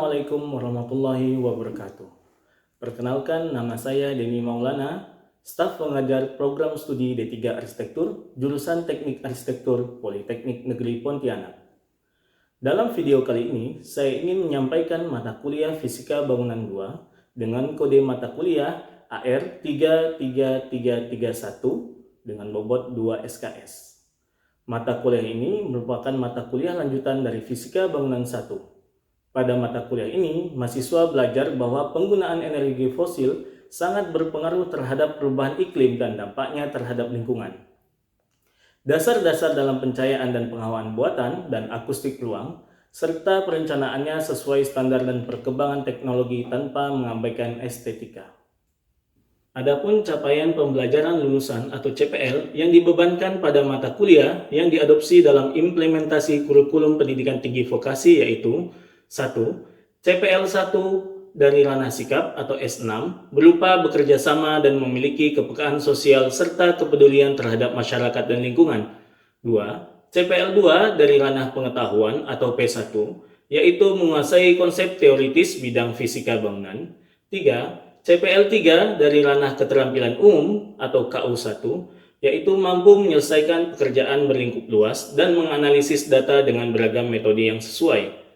Assalamualaikum warahmatullahi wabarakatuh. Perkenalkan, nama saya Denny Maulana, staf pengajar program studi D3 Arsitektur, jurusan Teknik Arsitektur Politeknik Negeri Pontianak. Dalam video kali ini, saya ingin menyampaikan mata kuliah Fisika Bangunan 2 dengan kode mata kuliah AR33331 dengan bobot 2 SKS. Mata kuliah ini merupakan mata kuliah lanjutan dari Fisika Bangunan 1. Pada mata kuliah ini, mahasiswa belajar bahwa penggunaan energi fosil sangat berpengaruh terhadap perubahan iklim dan dampaknya terhadap lingkungan. Dasar-dasar dalam pencahayaan dan penghawaan buatan dan akustik ruang, serta perencanaannya sesuai standar dan perkembangan teknologi tanpa mengabaikan estetika. Adapun capaian pembelajaran lulusan atau CPL yang dibebankan pada mata kuliah yang diadopsi dalam implementasi kurikulum pendidikan tinggi vokasi yaitu 1. CPL 1 dari ranah sikap atau S6 berupa bekerja sama dan memiliki kepekaan sosial serta kepedulian terhadap masyarakat dan lingkungan. 2. CPL 2 dari ranah pengetahuan atau P1 yaitu menguasai konsep teoritis bidang fisika bangunan. 3. CPL 3 dari ranah keterampilan umum atau KU1 yaitu mampu menyelesaikan pekerjaan berlingkup luas dan menganalisis data dengan beragam metode yang sesuai.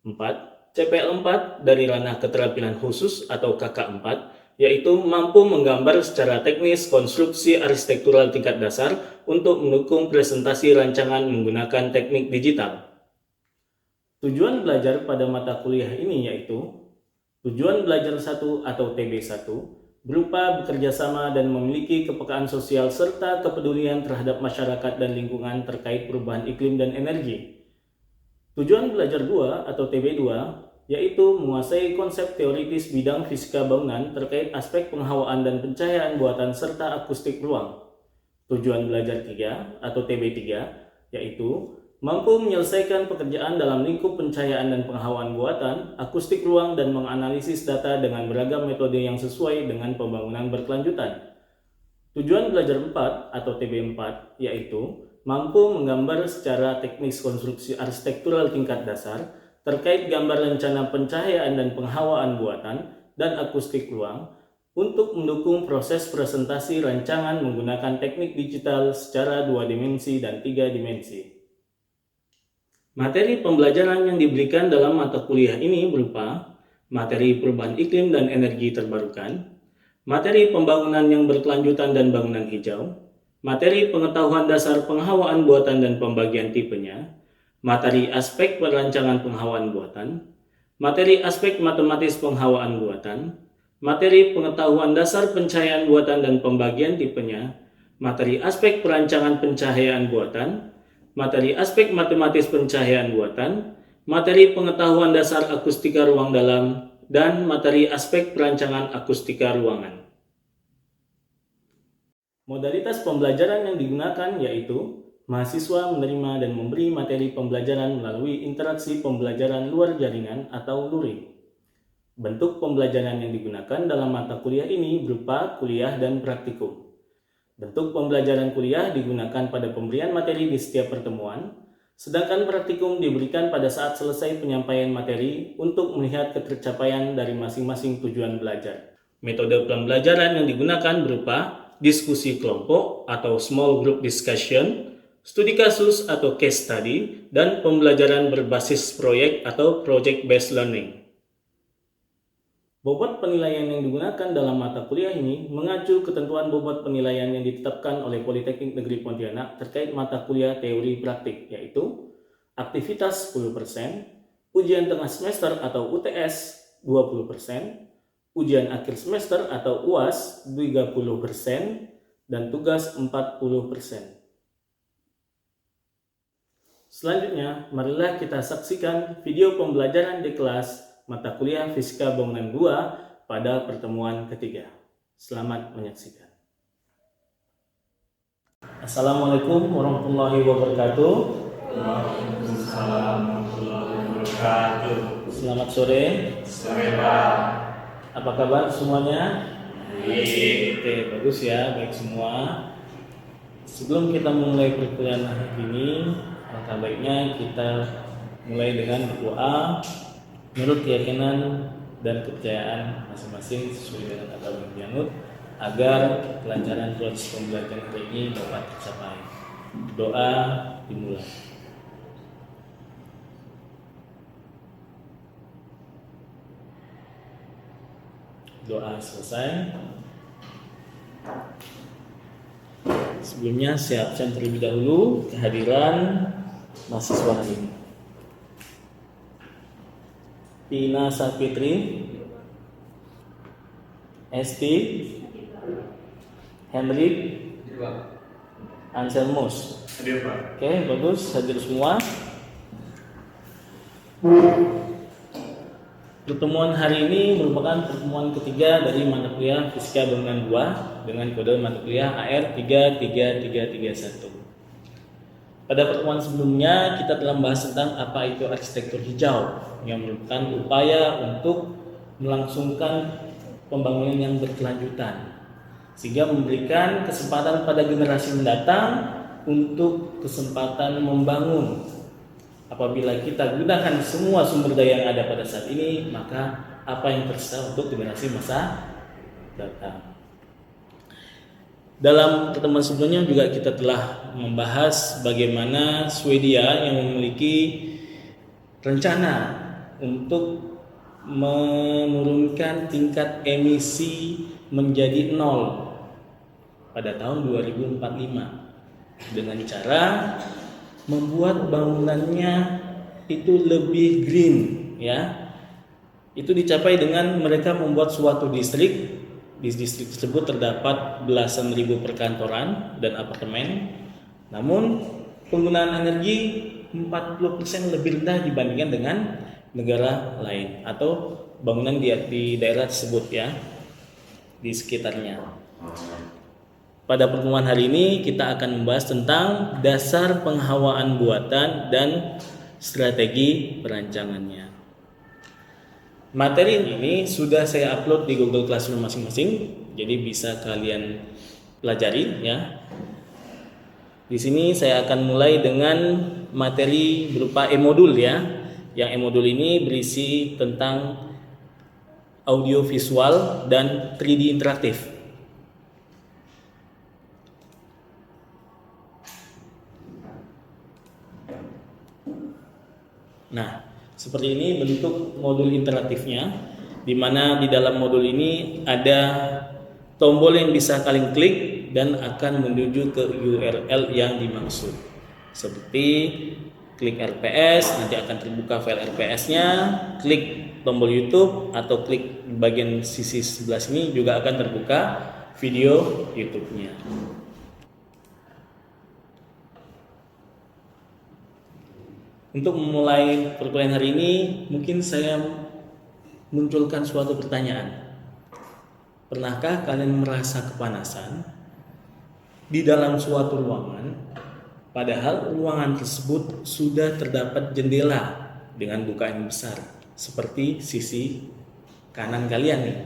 4. CPL 4 dari ranah keterampilan khusus atau KK4 yaitu mampu menggambar secara teknis konstruksi arsitektural tingkat dasar untuk mendukung presentasi rancangan menggunakan teknik digital. Tujuan belajar pada mata kuliah ini yaitu tujuan belajar 1 atau TB1 berupa bekerja sama dan memiliki kepekaan sosial serta kepedulian terhadap masyarakat dan lingkungan terkait perubahan iklim dan energi. Tujuan belajar 2 atau TB2 yaitu menguasai konsep teoritis bidang fisika bangunan terkait aspek penghawaan dan pencahayaan buatan serta akustik ruang. Tujuan belajar 3 atau TB3 yaitu mampu menyelesaikan pekerjaan dalam lingkup pencahayaan dan penghawaan buatan, akustik ruang, dan menganalisis data dengan beragam metode yang sesuai dengan pembangunan berkelanjutan. Tujuan belajar 4 atau TB4 yaitu mampu menggambar secara teknis konstruksi arsitektural tingkat dasar terkait gambar rencana pencahayaan dan penghawaan buatan dan akustik ruang untuk mendukung proses presentasi rancangan menggunakan teknik digital secara 2 dimensi dan 3 dimensi. Materi pembelajaran yang diberikan dalam mata kuliah ini berupa materi perubahan iklim dan energi terbarukan, materi pembangunan yang berkelanjutan dan bangunan hijau, materi pengetahuan dasar penghawaan buatan dan pembagian tipenya, materi aspek perancangan penghawaan buatan, materi aspek matematis penghawaan buatan, materi pengetahuan dasar pencahayaan buatan dan pembagian tipenya, materi aspek perancangan pencahayaan buatan, materi aspek matematis pencahayaan buatan, materi pengetahuan dasar akustika ruang dalam, dan materi aspek perancangan akustika ruangan. Modalitas pembelajaran yang digunakan yaitu mahasiswa menerima dan memberi materi pembelajaran melalui interaksi pembelajaran luar jaringan atau luring. Bentuk pembelajaran yang digunakan dalam mata kuliah ini berupa kuliah dan praktikum. Bentuk pembelajaran kuliah digunakan pada pemberian materi di setiap pertemuan, sedangkan praktikum diberikan pada saat selesai penyampaian materi untuk melihat ketercapaian dari masing-masing tujuan belajar. Metode pembelajaran yang digunakan berupa diskusi kelompok atau small group discussion, studi kasus atau case study, dan pembelajaran berbasis proyek atau project based learning. Bobot penilaian yang digunakan dalam mata kuliah ini mengacu ketentuan bobot penilaian yang ditetapkan oleh Politeknik Negeri Pontianak terkait mata kuliah teori praktik, yaitu aktivitas 10%, ujian tengah semester atau UTS 20%, ujian akhir semester atau UAS 30%, dan tugas 40%. Selanjutnya, marilah kita saksikan video pembelajaran di kelas mata kuliah Fisika Bangunan 2 pada pertemuan ketiga. Selamat menyaksikan. Assalamualaikum warahmatullahi wabarakatuh. Waalaikumsalam warahmatullahi wabarakatuh. Selamat sore. Sore Pak. Apa kabar semuanya? Baik. Oke, bagus ya, baik semua. Sebelum kita memulai perkuliahan hari ini, alangkah baiknya kita mulai dengan berdoa. menurut keyakinan dan kepercayaan masing-masing sesuai dengan agama yang dianut, agar kelancaran proses pembelajaran hari ini dapat tercapai. Doa dimulai. Doa selesai. Sebelumnya saya absen terlebih dahulu kehadiran mahasiswa hari ini. Tina Sapitri, Esti, Henrik, Anselmus. Hadir Pak. Oke, bagus, hadir semua. Pertemuan hari ini merupakan pertemuan ketiga dari mata kuliah Fisika Bangunan 2 dengan kode mata kuliah AR 33331. Pada pertemuan sebelumnya kita telah membahas tentang apa itu arsitektur hijau, yang merupakan upaya untuk melangsungkan pembangunan yang berkelanjutan, sehingga memberikan kesempatan pada generasi mendatang untuk kesempatan membangun. Apabila kita gunakan semua sumber daya yang ada pada saat ini, maka apa yang tersisa untuk generasi masa datang. Dalam pertemuan sebelumnya juga kita telah membahas bagaimana Swedia yang memiliki rencana untuk menurunkan tingkat emisi menjadi 0 pada tahun 2045 dengan cara membuat bangunannya itu lebih green, ya. Itu dicapai dengan mereka membuat suatu distrik. Di distrik tersebut terdapat belasan ribu perkantoran dan apartemen. Namun penggunaan energi 40% lebih rendah dibandingkan dengan negara lain atau bangunan di daerah tersebut, ya, di sekitarnya. Pada pertemuan hari ini kita akan membahas tentang dasar penghawaan buatan dan strategi perancangannya. Materi ini sudah saya upload di Google Classroom masing-masing, jadi bisa kalian pelajari, ya. Di sini saya akan mulai dengan materi berupa e-modul, ya. Yang e-modul ini berisi tentang audio visual dan 3D interaktif. Nah, seperti ini bentuk modul interaktifnya, di mana di dalam modul ini ada tombol yang bisa kalian klik dan akan menuju ke URL yang dimaksud. Seperti klik RPS, nanti akan terbuka file RPS-nya, klik tombol YouTube atau klik bagian sisi sebelah sini juga akan terbuka video YouTube-nya. Untuk memulai perkuliahan hari ini, mungkin saya munculkan suatu pertanyaan. Pernahkah kalian merasa kepanasan di dalam suatu ruangan, padahal ruangan tersebut sudah terdapat jendela dengan bukaan besar, seperti sisi kanan kalian nih.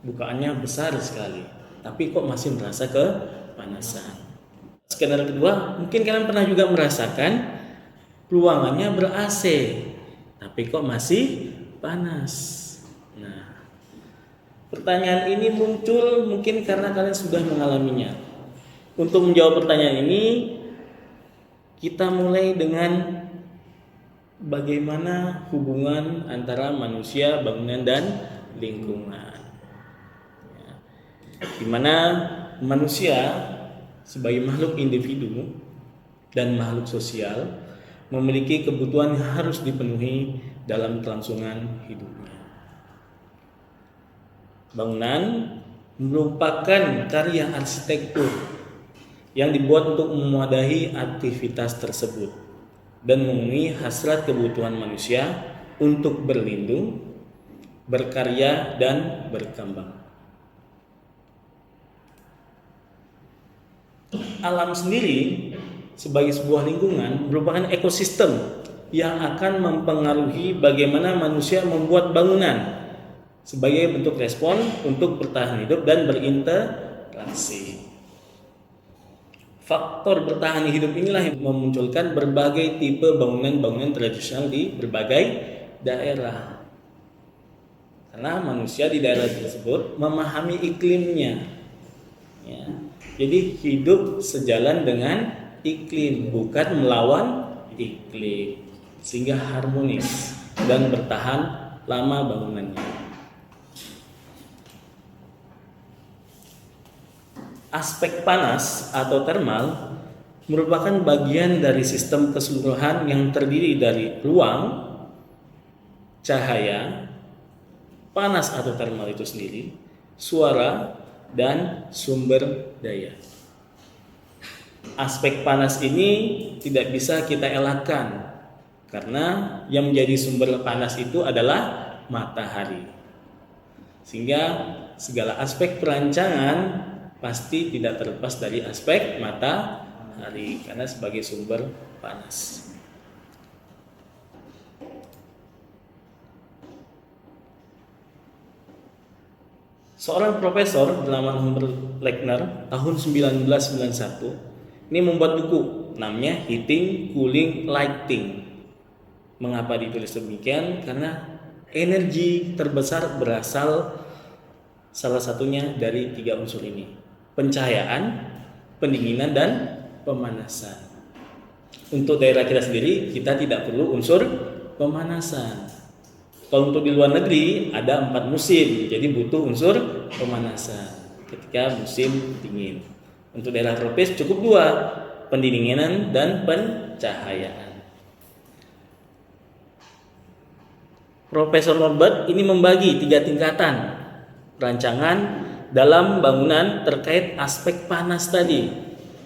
Bukaannya besar sekali, tapi kok masih merasa kepanasan. Skenario kedua, mungkin kalian pernah juga merasakan ruangannya ber-AC, tapi kok masih panas. Nah, pertanyaan ini muncul mungkin karena kalian sudah mengalaminya. Untuk menjawab pertanyaan ini, kita mulai dengan bagaimana hubungan antara manusia, bangunan, dan lingkungan. Di mana manusia sebagai makhluk individu dan makhluk sosial memiliki kebutuhan yang harus dipenuhi dalam kelangsungan hidupnya. Bangunan merupakan karya arsitektur yang dibuat untuk memadahi aktivitas tersebut dan memenuhi hasrat kebutuhan manusia untuk berlindung, berkarya, dan berkembang. Alam sendiri sebagai sebuah lingkungan merupakan ekosistem yang akan mempengaruhi bagaimana manusia membuat bangunan sebagai bentuk respon untuk bertahan hidup dan berinteraksi. Faktor bertahan hidup inilah yang memunculkan berbagai tipe bangunan-bangunan tradisional di berbagai daerah. Karena manusia di daerah tersebut memahami iklimnya. Ya. Jadi hidup sejalan dengan iklim, bukan melawan iklim, sehingga harmonis dan bertahan lama bangunannya. Aspek panas atau thermal merupakan bagian dari sistem keseluruhan yang terdiri dari ruang, cahaya, panas atau thermal itu sendiri, suara, dan sumber daya. Aspek panas ini tidak bisa kita elakkan karena yang menjadi sumber panas itu adalah matahari. Sehingga segala aspek perancangan pasti tidak terlepas dari aspek matahari karena sebagai sumber panas. Seorang profesor bernama Humbert Lechner tahun 1991 ini membuat buku namanya Heating, Cooling, Lighting. Mengapa ditulis demikian? Karena energi terbesar berasal salah satunya dari 3 unsur ini: pencahayaan, pendinginan, dan pemanasan. Untuk daerah kita sendiri kita tidak perlu unsur pemanasan. Kalau untuk di luar negeri ada 4 musim, jadi butuh unsur pemanasan ketika musim dingin. Untuk daerah tropis cukup 2, pendinginan dan pencahayaan. Profesor Norbert ini membagi 3 tingkatan perancangan dalam bangunan terkait aspek panas tadi,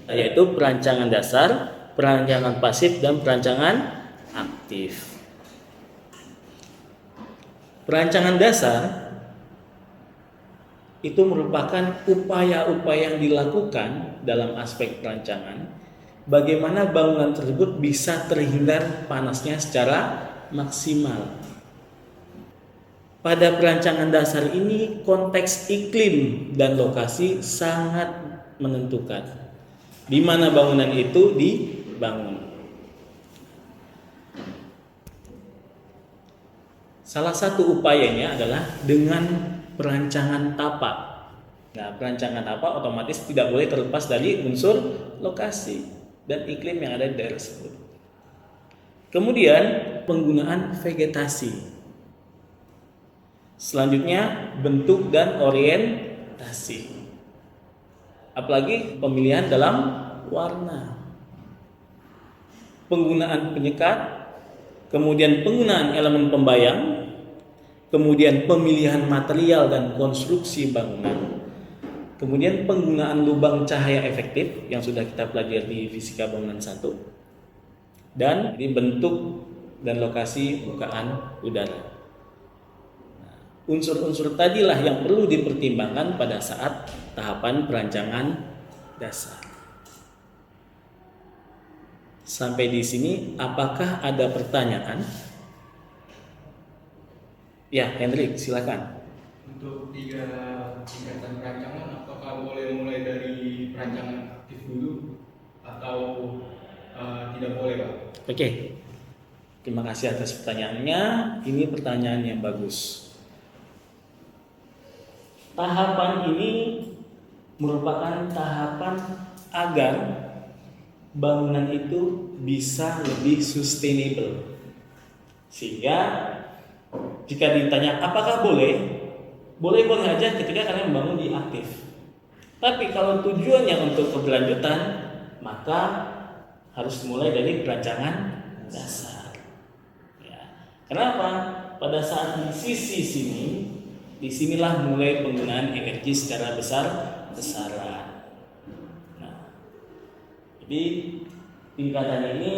yaitu perancangan dasar, perancangan pasif, dan perancangan aktif. Perancangan dasar itu merupakan upaya-upaya yang dilakukan dalam aspek perancangan bagaimana bangunan tersebut bisa terhindar panasnya secara maksimal. Pada perancangan dasar ini konteks iklim dan lokasi sangat menentukan di mana bangunan itu dibangun. Salah satu upayanya adalah dengan perancangan tapak. Nah, perancangan tapak otomatis tidak boleh terlepas dari unsur lokasi dan iklim yang ada di daerah tersebut. Kemudian penggunaan vegetasi. Selanjutnya bentuk dan orientasi. Apalagi pemilihan dalam warna. Penggunaan penyekat, kemudian penggunaan elemen pembayang, kemudian pemilihan material dan konstruksi bangunan, kemudian penggunaan lubang cahaya efektif yang sudah kita pelajari di fisika bangunan 1, dan di bentuk dan lokasi bukaan udara. Nah, unsur-unsur tadilah yang perlu dipertimbangkan pada saat tahapan perancangan dasar. Sampai di sini, apakah ada pertanyaan? Ya, Hendrik, silakan. Untuk 3 tingkatan perancangan, apakah boleh mulai dari perancangan aktif dulu atau tidak boleh, Pak? Oke, terima kasih atas pertanyaannya. Ini pertanyaan yang bagus. Tahapan ini merupakan tahapan agar bangunan itu bisa lebih sustainable. Sehingga jika ditanya apakah boleh? Boleh-boleh aja ketika kalian membangun di aktif. Tapi kalau tujuannya untuk keberlanjutan, maka harus mulai dari perancangan dasar. Ya. Kenapa? Pada saat di sisi sini, disinilah mulai penggunaan energi secara besar-besaran. Nah, jadi tingkatan ini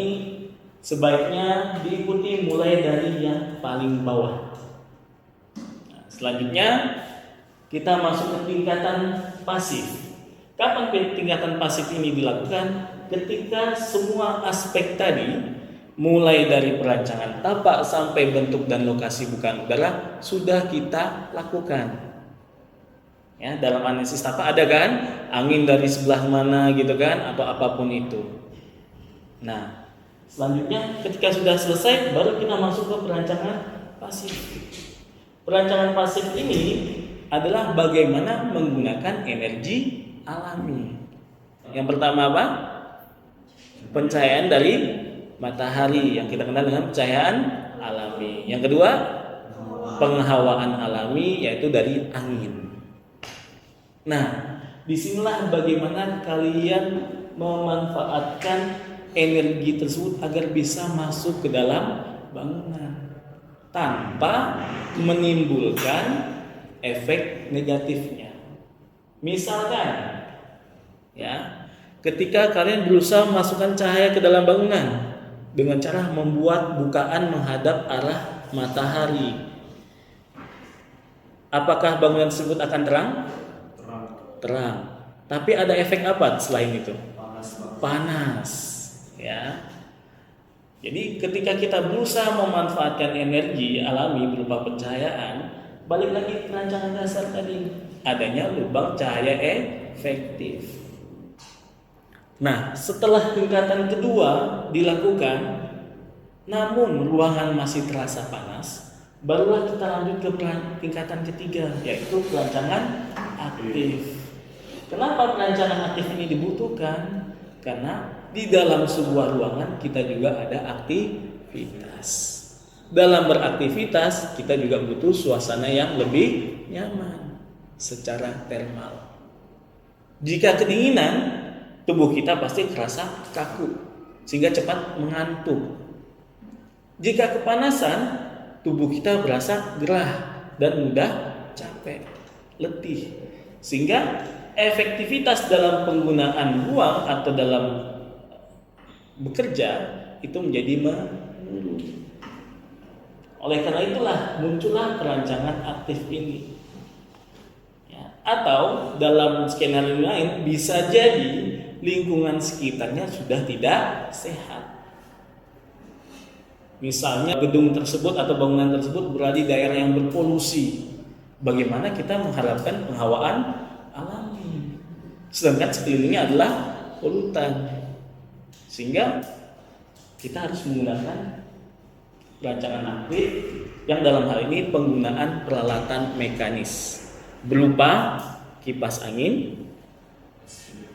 sebaiknya diikuti mulai dari yang paling bawah. Nah, selanjutnya kita masuk ke tingkatan pasif. Kapan tingkatan pasif ini dilakukan? Ketika semua aspek tadi, mulai dari perancangan tapak sampai bentuk dan lokasi bukaan udara sudah kita lakukan. Ya, dalam analisis tapak ada kan, angin dari sebelah mana gitu kan, atau apapun itu. Nah, selanjutnya ketika sudah selesai baru kita masuk ke perancangan pasif. Perancangan pasif ini adalah bagaimana menggunakan energi alami. Yang pertama apa? Pencahayaan dari matahari yang kita kenal dengan pencahayaan alami. Yang kedua, penghawaan alami yaitu dari angin. Nah, disinilah bagaimana kalian memanfaatkan energi tersebut agar bisa masuk ke dalam bangunan tanpa menimbulkan efek negatifnya. Misalkan, ya, ketika kalian berusaha memasukkan cahaya ke dalam bangunan dengan cara membuat bukaan menghadap arah matahari, apakah bangunan tersebut akan terang? Terang. Tapi ada efek apa selain itu? Panas. Ya. Jadi ketika kita berusaha memanfaatkan energi alami berupa pencahayaan, balik lagi ke rancangan dasar tadi, adanya lubang cahaya efektif. Nah, setelah tingkatan kedua dilakukan, namun ruangan masih terasa panas, barulah kita lanjut ke tingkatan ketiga, yaitu perancangan aktif. Kenapa perancangan aktif ini dibutuhkan? Karena di dalam sebuah ruangan kita juga ada aktivitas. Dalam beraktivitas kita juga butuh suasana yang lebih nyaman secara termal. Jika kedinginan, tubuh kita pasti terasa kaku sehingga cepat mengantuk. Jika kepanasan, tubuh kita berasa gerah dan mudah capek, letih, sehingga efektivitas dalam penggunaan ruang atau dalam bekerja itu menjadi menurun. Oleh karena itulah muncullah perancangan aktif ini. Ya, atau dalam skenario lain bisa jadi lingkungan sekitarnya sudah tidak sehat. Misalnya gedung tersebut atau bangunan tersebut berada di daerah yang berpolusi. Bagaimana kita mengharapkan penghawaan alami? Sedangkan sekelilingnya adalah polutan. Sehingga kita harus menggunakan perancangan aktif yang dalam hal ini penggunaan peralatan mekanis berupa kipas angin,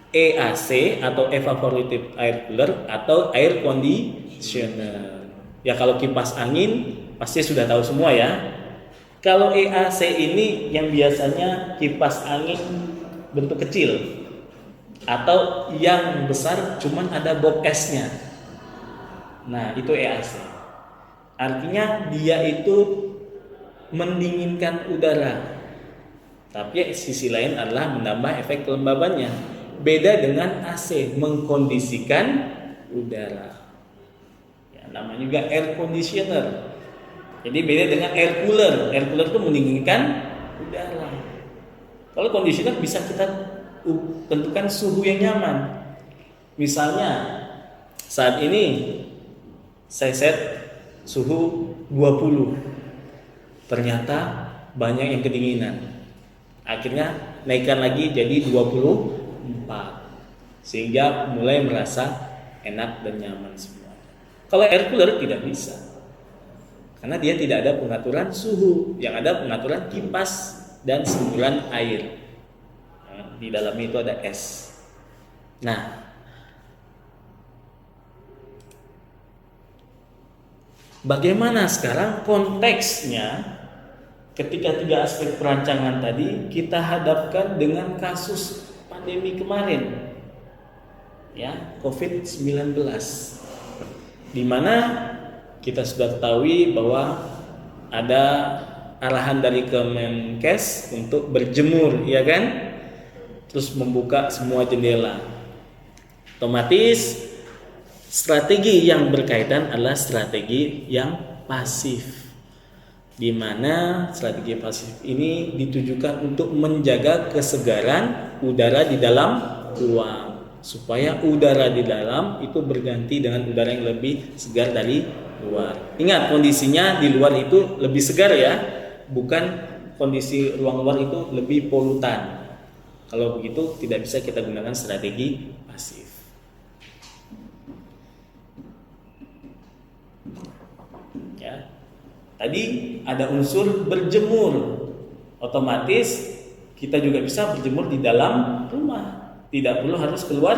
EAC atau evaporative air cooler atau air conditioner. Ya, kalau kipas angin pasti sudah tahu semua ya. Kalau EAC ini yang biasanya kipas angin bentuk kecil atau yang besar cuman ada bob esnya. Nah, itu EAC. Artinya dia itu mendinginkan udara. Tapi sisi lain adalah menambah efek kelembabannya. Beda dengan AC, mengkondisikan udara. Ya, namanya juga air conditioner. Jadi beda dengan air cooler. Air cooler itu mendinginkan udara. Kalau conditioner bisa kita tentukan suhu yang nyaman. Misalnya saat ini saya set suhu 20. Ternyata banyak yang kedinginan. Akhirnya naikkan lagi jadi 24. Sehingga mulai merasa enak dan nyaman semua. Kalau air cooler tidak bisa. Karena dia tidak ada pengaturan suhu, yang ada pengaturan kipas dan semburan air. Nah, di dalamnya itu ada es. Nah, bagaimana sekarang konteksnya ketika tiga aspek perancangan tadi kita hadapkan dengan kasus pandemi kemarin, ya, COVID-19, di mana kita sudah ketahui bahwa ada arahan dari Kemenkes untuk berjemur, ya kan? Terus membuka semua jendela. Otomatis strategi yang berkaitan adalah strategi yang pasif, di mana strategi pasif ini ditujukan untuk menjaga kesegaran udara di dalam ruang, supaya udara di dalam itu berganti dengan udara yang lebih segar dari luar. Ingat, kondisinya di luar itu lebih segar ya, bukan kondisi ruang luar itu lebih polutan. Kalau begitu tidak bisa kita gunakan strategi pasif. Ya. Tadi ada unsur berjemur. Otomatis kita juga bisa berjemur di dalam rumah. Tidak perlu harus keluar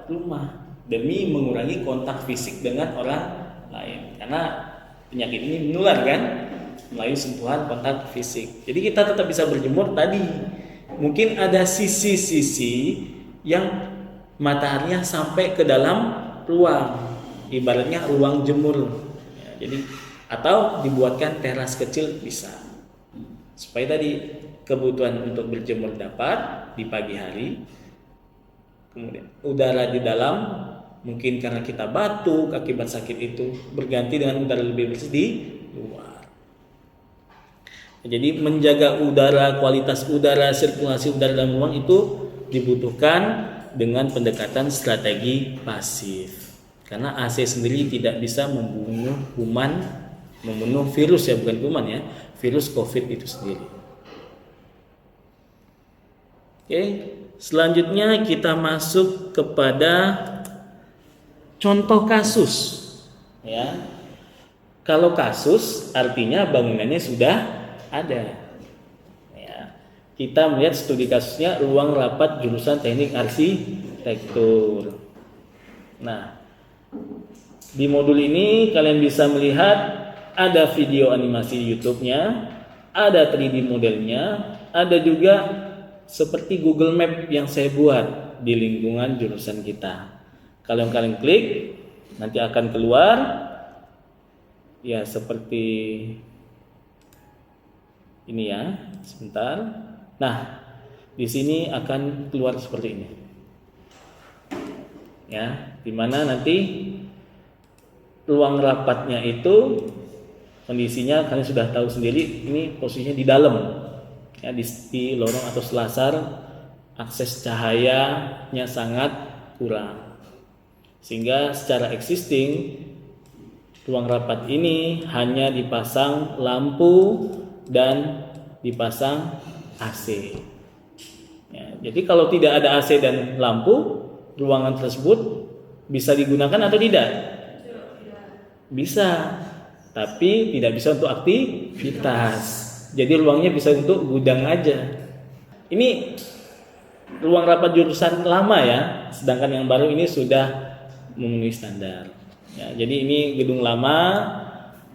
rumah demi mengurangi kontak fisik dengan orang lain. Karena penyakit ini menular kan melalui sentuhan kontak fisik. Jadi kita tetap bisa berjemur tadi. Mungkin ada sisi-sisi yang mataharinya sampai ke dalam ruang. Ibaratnya ruang jemur. Ya, jadi atau dibuatkan teras kecil bisa. Supaya tadi kebutuhan untuk berjemur dapat di pagi hari. Kemudian udara di dalam, mungkin karena kita batuk akibat sakit itu, berganti dengan udara lebih bersih di luar. Jadi menjaga udara, kualitas udara, sirkulasi udara dalam ruang itu dibutuhkan dengan pendekatan strategi pasif. Karena AC sendiri tidak bisa membunuh kuman, membunuh virus ya, bukan kuman ya, virus COVID itu sendiri. Oke, selanjutnya kita masuk kepada contoh kasus. Ya, kalau kasus artinya bangunannya sudah ada. Ya, kita melihat studi kasusnya ruang rapat jurusan teknik arsitektur. Nah, di modul ini kalian bisa melihat ada video animasi YouTube-nya, ada 3D modelnya, ada juga seperti Google Map yang saya buat di lingkungan jurusan kita. Kalau kalian klik, nanti akan keluar ya seperti ini ya. Sebentar. Nah, di sini akan keluar seperti ini. Ya, di mana nanti ruang rapatnya itu kondisinya kalian sudah tahu sendiri, ini posisinya di dalam ya, di lorong atau selasar, akses cahayanya sangat kurang, sehingga secara existing ruang rapat ini hanya dipasang lampu dan dipasang AC ya. Jadi kalau tidak ada AC dan lampu, ruangan tersebut bisa digunakan atau tidak? Bisa, tapi tidak bisa untuk aktivitas. Jadi ruangnya bisa untuk gudang aja. Ini ruang rapat jurusan lama ya, sedangkan yang baru ini sudah memenuhi standar. Ya, jadi ini gedung lama.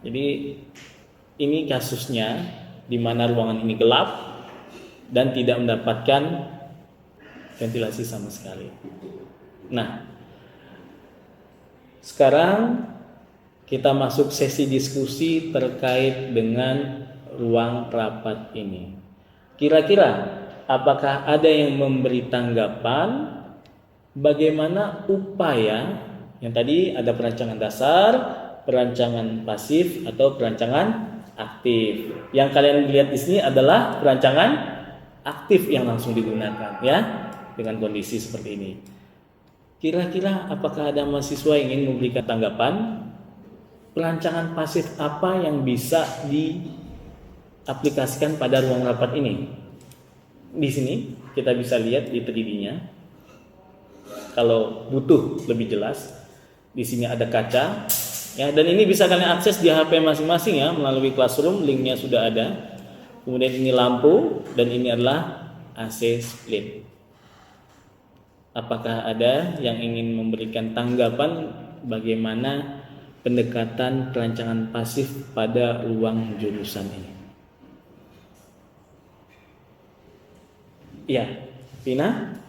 Jadi ini kasusnya di mana ruangan ini gelap dan tidak mendapatkan ventilasi sama sekali. Nah, sekarang kita masuk sesi diskusi terkait dengan ruang rapat ini. Kira-kira apakah ada yang memberi tanggapan bagaimana upaya yang tadi ada perancangan dasar, perancangan pasif atau perancangan aktif. Yang kalian lihat di sini adalah perancangan aktif yang langsung digunakan ya, dengan kondisi seperti ini. Kira-kira apakah ada mahasiswa yang ingin memberikan tanggapan? Perancangan pasif apa yang bisa diaplikasikan pada ruang rapat ini? Di sini kita bisa lihat di 3D-nya. Kalau butuh lebih jelas, di sini ada kaca, ya, dan ini bisa kalian akses di HP masing-masing ya melalui Classroom, linknya sudah ada. Kemudian ini lampu dan ini adalah AC split. Apakah ada yang ingin memberikan tanggapan bagaimana pendekatan perancangan pasif pada ruang jurusan ini? Ya, Vina?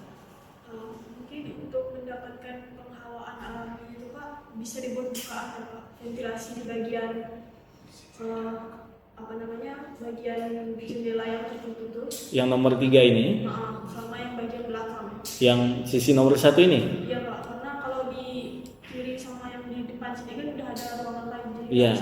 Mungkin untuk mendapatkan penghawaan alami itu Pak, bisa dibuat bukaan ya Pak, ventilasi di bagian bagian jendela yang tertutup. Yang nomor 3 ini? Sama yang bagian belakang. Yang sisi nomor 1 ini? Iya Pak, karena kalau di kiri sama yang di depan sini kan udah ada ruangan lain. Iya.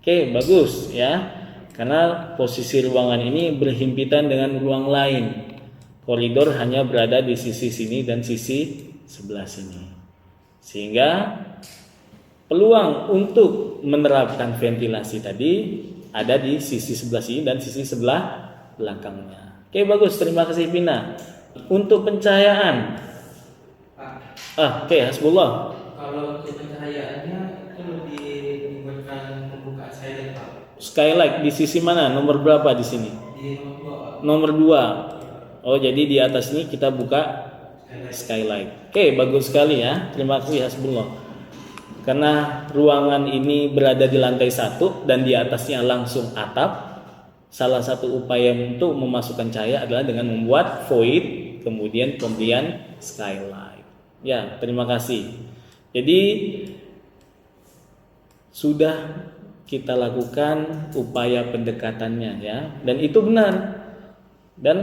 Oke, bagus ya. Karena posisi ruangan ini berhimpitan dengan ruang lain. Koridor hanya berada di sisi sini dan sisi sebelah sini. Sehingga peluang untuk menerapkan ventilasi tadi ada di sisi sebelah sini dan sisi sebelah belakangnya. Oke, bagus. Terima kasih Pina. Untuk pencahayaan. Oke, Hasbullah. Kalau untuk pencahayaannya itu lebih dibuatkan pembukaan silent Pak. Skylight di sisi mana? Nomor berapa di sini? Di nomor 2 Pak. Nomor 2. Oh, jadi di atas ini kita buka skylight. Oke, bagus sekali ya. Terima kasih Hasbullah. Karena ruangan ini berada di lantai 1 dan di atasnya langsung atap. Salah satu upaya untuk memasukkan cahaya adalah dengan membuat void, kemudian pemberian skylight. Ya, terima kasih. Jadi sudah kita lakukan upaya pendekatannya ya, dan itu benar. Dan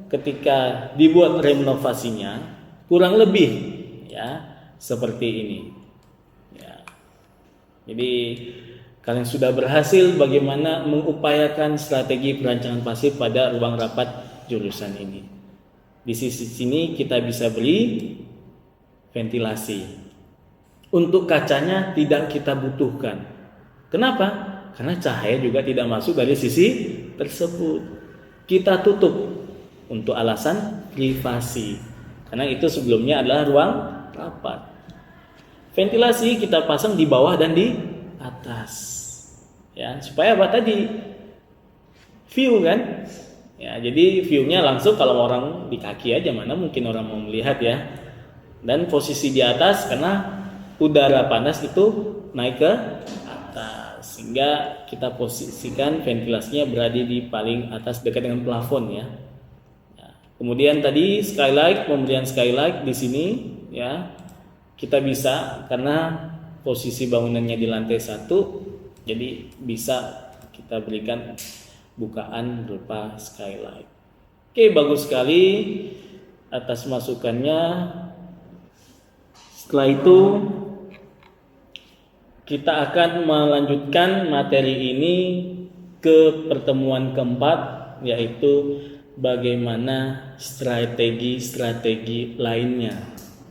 ketika dibuat renovasinya kurang lebih ya seperti ini. Ya. Jadi kalian sudah berhasil bagaimana mengupayakan strategi perancangan pasif pada ruang rapat jurusan ini. Di sisi sini kita bisa beri ventilasi. Untuk kacanya tidak kita butuhkan. Kenapa? Karena cahaya juga tidak masuk dari sisi tersebut. Kita tutup untuk alasan privasi. Karena itu sebelumnya adalah ruang rapat. Ventilasi kita pasang di bawah dan di atas. Ya, supaya apa tadi? View kan? Ya, jadi view-nya langsung kalau orang di kaki aja, mana mungkin orang mau melihat ya. Dan posisi di atas karena udara panas itu naik ke atas, sehingga kita posisikan ventilasinya berada di paling atas dekat dengan plafon ya. Kemudian tadi skylight, pemberian skylight di sini ya, kita bisa karena posisi bangunannya di lantai 1, jadi bisa kita berikan bukaan berupa skylight. Oke, bagus sekali atas masukannya. Setelah itu kita akan melanjutkan materi ini ke pertemuan keempat, yaitu bagaimana strategi-strategi lainnya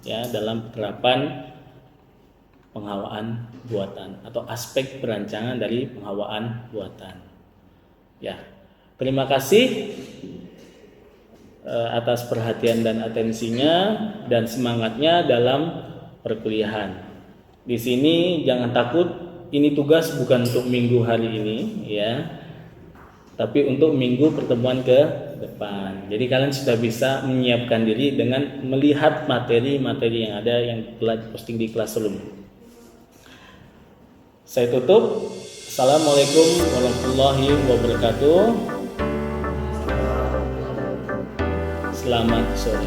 ya dalam penerapan penghawaan buatan atau aspek perancangan dari penghawaan buatan. Ya, terima kasih atas perhatian dan atensinya dan semangatnya dalam perkuliahan. Di sini jangan takut, ini tugas bukan untuk minggu hari ini ya, tapi untuk minggu pertemuan ke depan. Jadi kalian sudah bisa menyiapkan diri dengan melihat materi-materi yang ada yang telah posting di Classroom. Saya tutup. Assalamualaikum warahmatullahi wabarakatuh. Selamat sore.